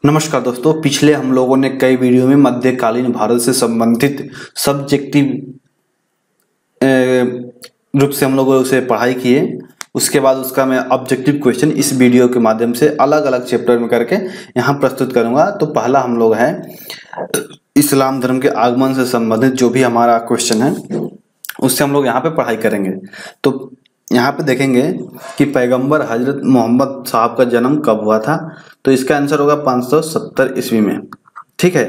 नमस्कार दोस्तों, पिछले हम लोगों ने कई वीडियो में मध्यकालीन भारत से संबंधित सब्जेक्टिव रूप से हम लोगों से पढ़ाई किए। उसके बाद उसका मैं ऑब्जेक्टिव क्वेश्चन इस वीडियो के माध्यम से अलग अलग चैप्टर में करके यहाँ प्रस्तुत करूँगा। तो पहला हम लोग है इस्लाम धर्म के आगमन से संबंधित जो भी हमारा क्वेश्चन है उससे हम लोग यहाँ पे पढ़ाई करेंगे। तो यहाँ पे देखेंगे कि पैगंबर हजरत मोहम्मद साहब का जन्म कब हुआ था। तो इसका आंसर होगा 570 ईस्वी में। ठीक है,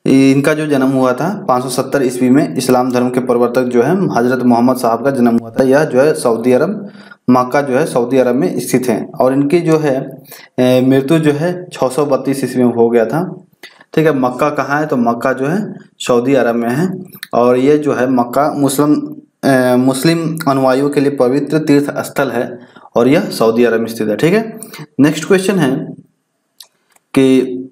इनका जो जन्म हुआ था 570 ईस्वी में। इस्लाम धर्म के प्रवर्तक जो है हजरत मोहम्मद साहब का जन्म हुआ था। यह जो है सऊदी अरब, मक्का जो है सऊदी अरब में स्थित है। और इनकी जो है मृत्यु जो है 632 ईस्वी में हो गया था। ठीक है, मक्का कहाँ है? तो मक्का जो है सऊदी अरब में है। और ये जो है मक्का मुस्लिम अनुयायियों के लिए पवित्र तीर्थ स्थल है और यह सऊदी अरब में स्थित है। ठीक है, नेक्स्ट क्वेश्चन है कि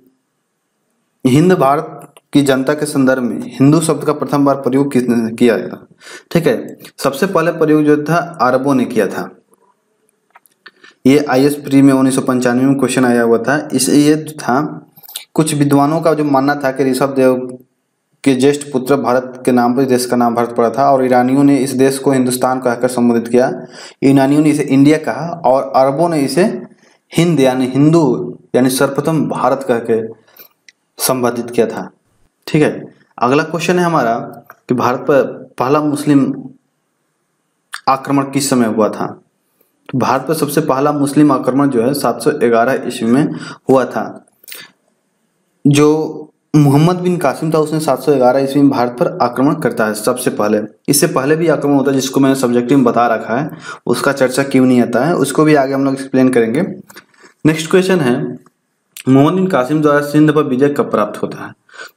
हिंद भारत की जनता के संदर्भ में हिंदू शब्द का प्रथम बार प्रयोग किसने किया था? ठीक है, सबसे पहले प्रयोग जो था अरबों ने किया था। ये IAS प्री में 1995 में क्वेश्चन आया हुआ था। ये था कुछ विद्वानों का जो मानना था कि ऋषभ देव के ज्येष्ठ पुत्र भारत के नाम पर देश का नाम भारत पड़ा था और ईरानियों ने इस देश को हिंदुस्तान कहकर संबोधित किया। यूनानियों ने इसे इंडिया कहा और अरबों ने इसे हिंद यानी हिंदू यानी सर्वप्रथम भारत कह के संबोधित किया था। ठीक है, अगला क्वेश्चन है हमारा कि भारत पर पहला मुस्लिम आक्रमण किस समय हुआ था? तो भारत पर सबसे पहला मुस्लिम आक्रमण जो है 711 ईस्वी में हुआ था। जो मोहम्मद बिन कासिम था उसने 711 ईस्वी में भारत पर आक्रमण करता है सबसे पहले। इससे पहले भी आक्रमण होता है जिसको मैंने सब्जेक्टिव में बता रखा है, उसका चर्चा क्यों नहीं आता है उसको भी आगे हम लोग एक्सप्लेन करेंगे। नेक्स्ट क्वेश्चन है मोहम्मद बिन कासिम द्वारा सिंध पर विजय कब प्राप्त होता है?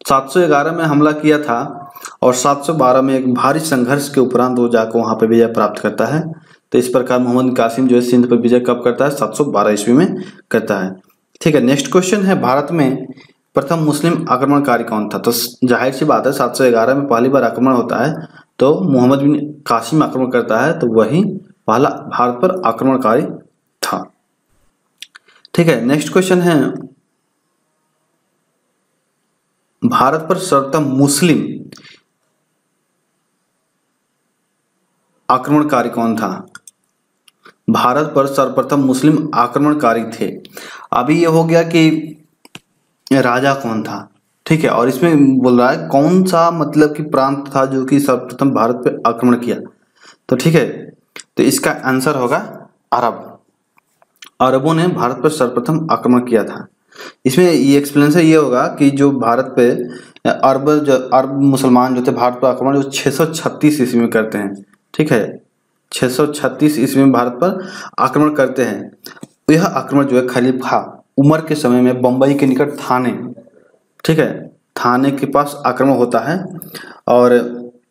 711 में हमला किया था और 712 में एक भारी संघर्ष के उपरांत वो जाकर वहां पर विजय प्राप्त करता है। तो इस प्रकार मोहम्मद बिन कासिम जो है सिंध पर विजय कब करता है? 712 ईस्वी में करता है। ठीक है, नेक्स्ट क्वेश्चन है भारत में प्रथम मुस्लिम आक्रमणकारी कौन था? तो जाहिर सी बात है 711 में पहली बार आक्रमण होता है तो मोहम्मद बिन कासिम आक्रमण करता है, तो वही पहला भारत पर आक्रमणकारी था। ठीक है, नेक्स्ट क्वेश्चन है भारत पर सर्वप्रथम मुस्लिम आक्रमणकारी कौन था? भारत पर सर्वप्रथम मुस्लिम आक्रमणकारी थे। अभी ये हो गया कि राजा कौन था। ठीक है, और इसमें बोल रहा है कौन सा मतलब कि प्रांत था जो कि सर्वप्रथम भारत पे आक्रमण किया। तो ठीक है, तो इसका आंसर होगा अरब। अरबों ने भारत पर सर्वप्रथम आक्रमण किया था। इसमें ये एक्सप्लेनेशन ये होगा कि जो भारत पे अरब मुसलमान जो थे भारत पर आक्रमण जो 636 ईस्वी में करते हैं। ठीक है, 636 ईस्वी में भारत पर आक्रमण करते हैं। यह आक्रमण जो है खलीफा उमर के समय में बंबई के निकट थाने, ठीक है, थाने के पास आक्रमण होता है। और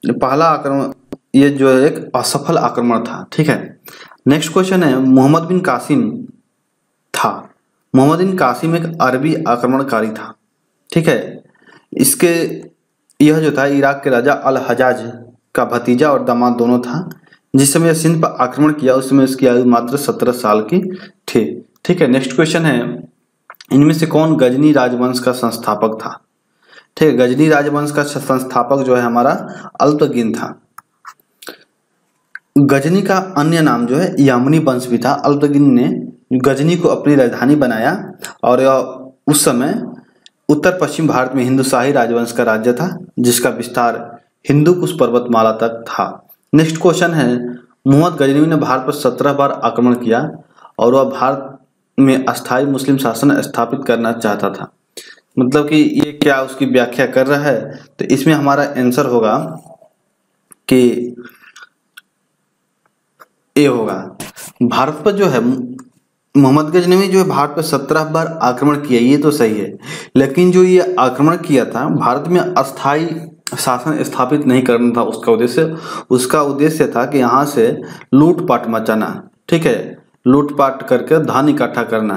पहला आक्रमण ये जो है एक असफल आक्रमण था। ठीक है, नेक्स्ट क्वेश्चन है मोहम्मद बिन कासिम था। मोहम्मद बिन कासिम एक अरबी आक्रमणकारी था। ठीक है, इसके यह जो था इराक के राजा अल हजाज का भतीजा और दामाद दोनों था। जिस समय यह सिंध पर आक्रमण किया उस समय इसकी आयु मात्र 17 साल की थी। ठीक है, नेक्स्ट क्वेश्चन है इनमें से कौन गजनी राजवंश का संस्थापक था? ठीक है, गजनी राजवंश का संस्थापक जो है हमारा अल्पतगिन था। गजनी का अन्य नाम जो है यामनी वंश भी था। अल्पतगिन ने गजनी को अपनी राजधानी बनाया और उस समय उत्तर पश्चिम भारत में हिंदुशाही राजवंश का राज्य था जिसका विस्तार हिंदू कुश पर्वतमाला तक था। नेक्स्ट क्वेश्चन है मोहम्मद गजनवी ने भारत पर 17 बार आक्रमण किया और वह भारत में अस्थायी मुस्लिम शासन स्थापित करना चाहता था। मतलब कि ये क्या उसकी व्याख्या कर रहा है? तो इसमें हमारा आंसर होगा कि ये होगा भारत पर जो है मोहम्मद गजनवी जो है भारत पर 17 बार आक्रमण किया, ये तो सही है। लेकिन जो ये आक्रमण किया था भारत में अस्थायी शासन स्थापित नहीं करना था उसका उद्देश्य था कि यहाँ से लूटपाट मचाना। ठीक है, लूटपाट करके धन इकट्ठा करना।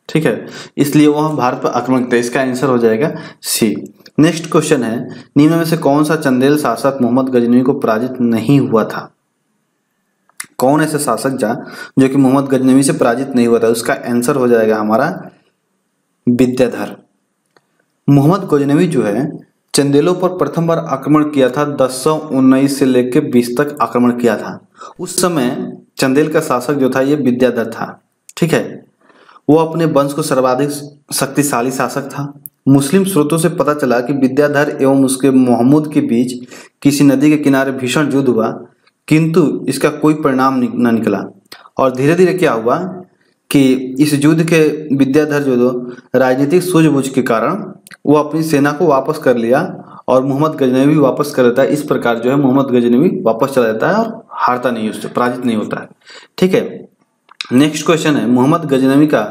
ठीक है, इसलिए वह भारत पर आक्रमण किया। इसका आंसर हो जाएगा सी। नेक्स्ट क्वेश्चन है निम्न में से कौन सा चंदेल शासक मोहम्मद गजनवी को पराजित नहीं हुआ था? कौन ऐसा शासक था जो कि मोहम्मद गजनवी से पराजित नहीं हुआ था? उसका आंसर हो जाएगा हमारा विद्याधर। मोहम्मद गजनवी जो है चंदेलों पर प्रथम बार आक्रमण किया था 1019 से लेकर 20 तक आक्रमण किया था। उस समय चंदेल का शासक जो था ये विद्याधर था। ठीक है, वो अपने वंश को सर्वाधिक शक्तिशाली शासक था। मुस्लिम स्रोतों से पता चला कि विद्याधर एवं उसके मोहम्मद के बीच किसी नदी के किनारे भीषण युद्ध हुआ, किंतु इसका कोई परिणाम न निकला। और धीरे धीरे क्या हुआ कि इस युद्ध के विद्याधर जो राजनीतिक सूझबूझ के कारण वो अपनी सेना को वापस कर लिया और मोहम्मद गजनवी वापस कर देता है। इस प्रकार जो है मोहम्मद गजनवी वापस चला जाता है और हारता नहीं, उससे पराजित नहीं होता है। ठीक है, नेक्स्ट क्वेश्चन है मोहम्मद गजनवी का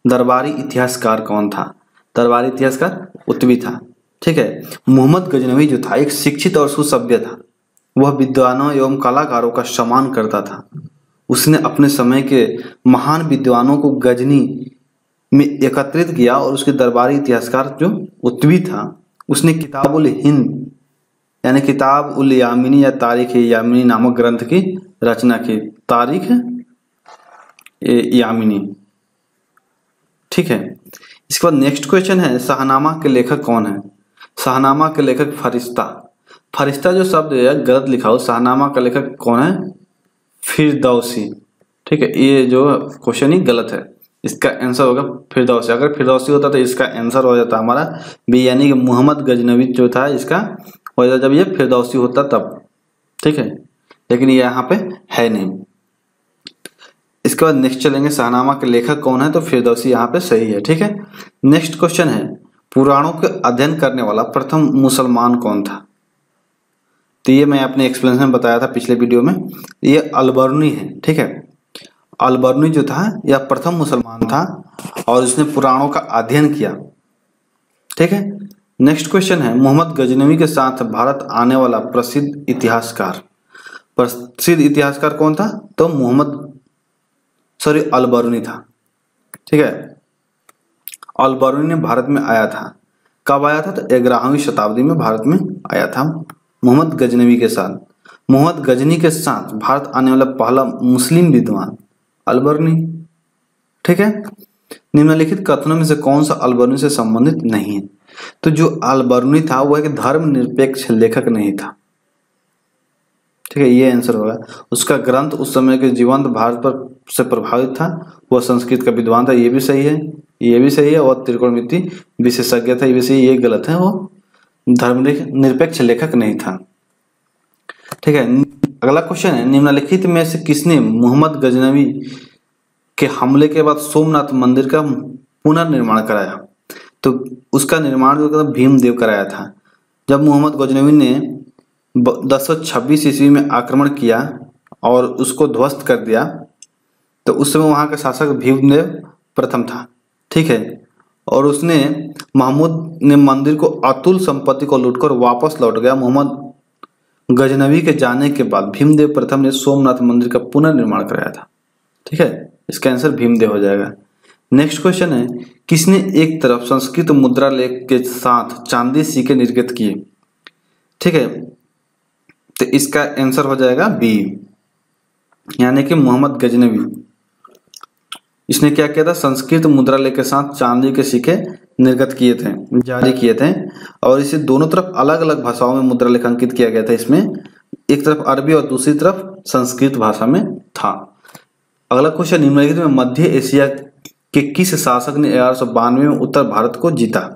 दरबारी इतिहासकार कौन था? दरबारी इतिहासकार उत्बी था। ठीक है, मोहम्मद गजनवी जो था एक शिक्षित और सुसभ्य था। वह विद्वानों एवं कलाकारों का सम्मान करता था। उसने अपने समय के महान विद्वानों को गजनी में एकत्रित किया और उसके दरबारी इतिहासकार जो उत्बी था उसने किताबुल हिंद यानी किताब उल यामिनी या तारीख यामिनी नामक ग्रंथ की रचना की। तारीख यामिनी। ठीक है, इसके बाद नेक्स्ट क्वेश्चन है शाहनामा के लेखक कौन है? शाहनामा के लेखक फरिश्ता। फरिश्ता जो शब्द है गलत लिखा हो, शाहनामा का लेखक कौन है? फिरदौसी। ठीक है, ये जो क्वेश्चन ही गलत है, इसका आंसर होगा फिरदौसी। अगर फिरदौसी होता तो इसका आंसर हो जाता हमारा बी, यानी कि मोहम्मद गजनवी जो था इसका हो जाता जब ये फिरदौसी होता तब। ठीक है, लेकिन ये यहाँ पे है नहीं। इसके बाद नेक्स्ट चलेंगे शाहनामा के लेखक कौन है, तो फिरदौसी यहाँ पे सही है। ठीक है, नेक्स्ट क्वेश्चन है पुराणों के अध्ययन करने वाला प्रथम मुसलमान कौन था? तो ये मैं अपने एक्सप्लेनेशन में बताया था पिछले वीडियो में, ये अलबर्नी है। ठीक है, अलबर्नी जो था यह प्रथम मुसलमान था और उसने पुराणों का अध्ययन किया। ठीक है, नेक्स्ट क्वेश्चन है मोहम्मद गजनवी के साथ भारत आने वाला प्रसिद्ध इतिहासकार कौन था? तो अलबर्नी था। ठीक है, अलबर्नी ने भारत में आया था। कब आया था? तो 11वीं शताब्दी में भारत में आया था मोहम्मद गजनवी के साथ। मोहम्मद गजनी के साथ भारत आने वाला पहला मुस्लिम विद्वान अलबर्नी। ठीक है, निम्नलिखित कथनों में से कौन सा अलबर्नी से संबंधित नहीं है? तो जो अलबर्नी था वह एक धर्मनिरपेक्ष लेखक नहीं था। ठीक है, ये आंसर होगा। उसका ग्रंथ उस समय के जीवंत भारत पर से प्रभावित था। वह संस्कृत का विद्वान था, ये भी सही है, ये भी सही है। और त्रिकोणमिति विशेषज्ञ था, ये भी सही, ये गलत है। वो धर्मनिरपेक्ष लेखक नहीं था। ठीक है, अगला क्वेश्चन है निम्नलिखित में से किसने मोहम्मद गजनवी के हमले के बाद सोमनाथ मंदिर का पुनर्निर्माण कराया? तो उसका निर्माण जो भीमदेव कराया था। जब मोहम्मद गजनवी ने 1026 ईस्वी में आक्रमण किया और उसको ध्वस्त कर दिया, तो उस समय वहां का शासक भीमदेव प्रथम था। ठीक है, और उसने महमूद ने मंदिर को अतुल संपत्ति को लूटकर वापस लौट गया। मोहम्मद गजनवी के जाने के बाद भीमदेव प्रथम ने सोमनाथ मंदिर का पुनर्निर्माण कराया था। ठीक है, इसका आंसर भीमदेव हो जाएगा। नेक्स्ट क्वेश्चन है किसने एक तरफ संस्कृत मुद्रा लेख के साथ चांदी सिक्के निर्गत किए? ठीक है, तो इसका आंसर हो जाएगा बी, यानी कि मोहम्मद गजनवी। इसने क्या किया था? संस्कृत मुद्रा लेख के साथ चांदी के सिक्के निर्गत किए थे, जारी किए थे। और इसे दोनों तरफ अलग अलग भाषाओं में मुद्रा लेख अंकित किया गया था। इसमें एक तरफ अरबी और दूसरी तरफ संस्कृत भाषा में था। अगला क्वेश्चन निम्नलिखित में मध्य एशिया के किस शासक ने 1192 में उत्तर भारत को जीता?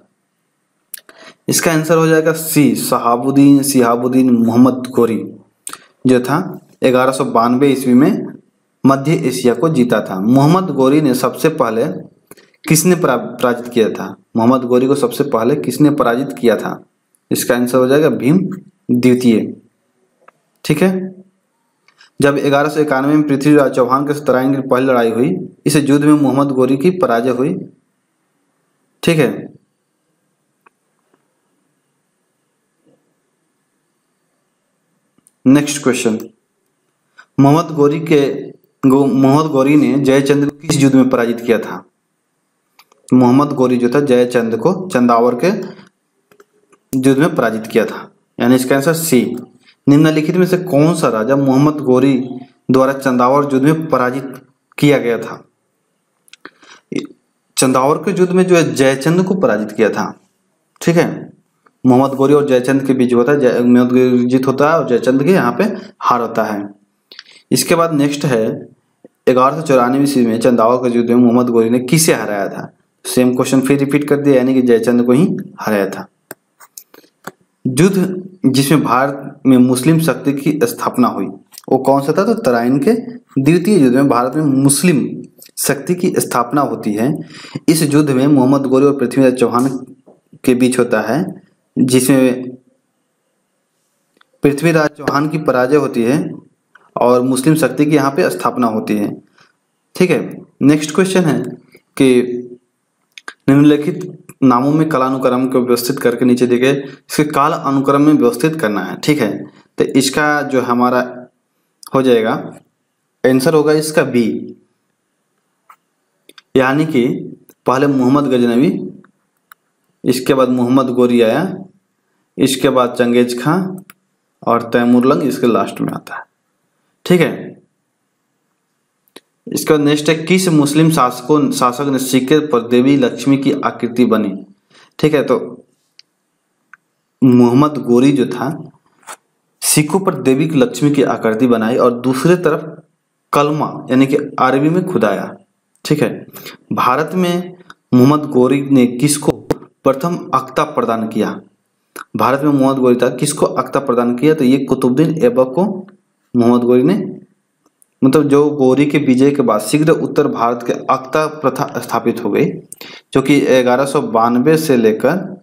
इसका आंसर हो जाएगा सी, शिहाबुद्दीन मोहम्मद गोरी जो था 1192 ईस्वी में मध्य एशिया को जीता था। मोहम्मद गोरी ने सबसे पहले किसने पराजित किया था? मोहम्मद गोरी को सबसे पहले किसने पराजित किया था? इसका आंसर हो जाएगा भीम द्वितीय। ठीक है, जब 1191 में पृथ्वीराज चौहान के तराइन की पहली लड़ाई हुई, इस युद्ध में मोहम्मद गोरी की पराजय हुई। ठीक है, नेक्स्ट क्वेश्चन मोहम्मद गोरी ने जयचंद्र को किस युद्ध में पराजित किया था? मोहम्मद गोरी जो था जयचंद्र को चंदावर के युद्ध में पराजित किया था, यानी इसका आंसर सी। निम्नलिखित में से कौन सा राजा मोहम्मद गोरी द्वारा चंदावर युद्ध में पराजित किया गया था? चंदावर के युद्ध में जो है जयचंद को पराजित किया था। ठीक है, मोहम्मद गोरी और जयचंद के बीच होता है, मोहम्मद गोरी जीत होता है और जयचंद के यहाँ पे हार होता है। इसके बाद नेक्स्ट है 1194 ईस्वी में चंदावर के युद्ध में मोहम्मद गोरी ने किसे हराया था? सेम क्वेश्चन फिर रिपीट कर दिया, यानी कि जयचंद को ही हराया था। युद्ध जिसमें भारत में मुस्लिम शक्ति की स्थापना हुई वो कौन सा था? तो तराइन के द्वितीय युद्ध में भारत में मुस्लिम शक्ति की स्थापना होती है। इस युद्ध में मोहम्मद गोरी और पृथ्वीराज चौहान के बीच होता है, जिसमें पृथ्वीराज चौहान की पराजय होती है और मुस्लिम शक्ति की यहाँ पे स्थापना होती है। ठीक है, नेक्स्ट क्वेश्चन है कि निम्नलिखित नामों में कालानुक्रम को व्यवस्थित करके नीचे दिए इसके काल अनुक्रम में व्यवस्थित करना है। ठीक है, तो इसका जो हमारा हो जाएगा आंसर होगा इसका बी, यानी कि पहले मोहम्मद गजनवी, इसके बाद मोहम्मद गोरी आया, इसके बाद चंगेज खां और तैमूरलंग इसके लास्ट में आता है। ठीक है, इसके बाद नेक्स्ट है किस मुस्लिम शासक ने सिक्के पर देवी लक्ष्मी की आकृति बनी? ठीक है, तो मोहम्मद गोरी जो था सिक्कों पर देवी लक्ष्मी की आकृति बनाई और दूसरे तरफ कलमा यानी कि अरबी में खुदाया। ठीक है, भारत में मोहम्मद गोरी ने किसको प्रथम अख्ता प्रदान किया? भारत में मोहम्मद गोरी था, किसको अख्ता प्रदान किया? तो ये कुतुबुद्दीन ऐबक को मोहम्मद गोरी ने, मतलब जो गोरी के विजय के बाद शीघ्र उत्तर भारत के अख्ता प्रथा स्थापित हो गई, जो कि 1192 से लेकर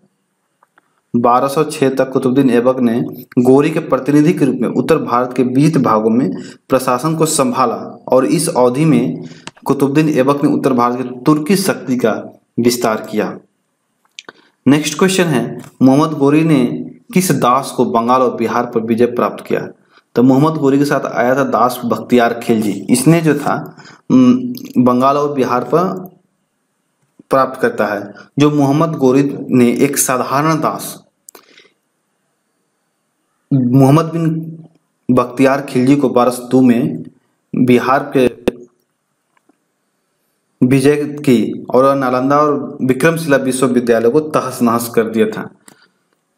1206 तक कुतुबुद्दीन ऐबक ने गोरी के प्रतिनिधि के रूप में उत्तर भारत के विविध भागों में प्रशासन को संभाला और इस अवधि में कुतुबुद्दीन ऐबक ने उत्तर भारत की तुर्की शक्ति का विस्तार किया। नेक्स्ट क्वेश्चन है मोहम्मद गोरी ने किस दास को बंगाल और बिहार पर विजय प्राप्त किया? तो मोहम्मद गोरी के साथ आया था दास बख्तियार खिलजी। इसने जो था बंगाल और बिहार पर प्राप्त करता है। जो मोहम्मद गोरी ने एक साधारण दास मोहम्मद बिन बख्तियार खिलजी को 1202 में बिहार के विजय की और नालंदा और विक्रमशिला विश्वविद्यालय को तहस नहस कर दिया था।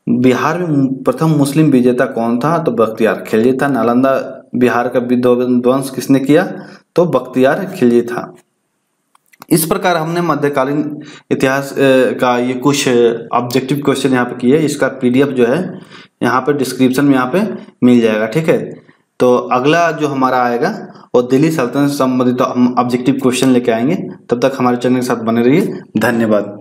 बिहार में प्रथम मुस्लिम विजेता कौन था? तो बख्तियार खिलजी था। नालंदा बिहार का विध्वंस किसने किया? तो बख्तियार खिलजी था। इस प्रकार हमने मध्यकालीन इतिहास का ये कुछ ऑब्जेक्टिव क्वेश्चन यहाँ पे किए। इसका पीडीएफ जो है यहाँ पे डिस्क्रिप्शन में यहाँ पे मिल जाएगा। ठीक है, तो अगला जो हमारा आएगा वो दिल्ली सल्तनत से संबंधित ऑब्जेक्टिव क्वेश्चन लेके आएंगे। तब तक हमारे चैनल के साथ बने रहिए। धन्यवाद।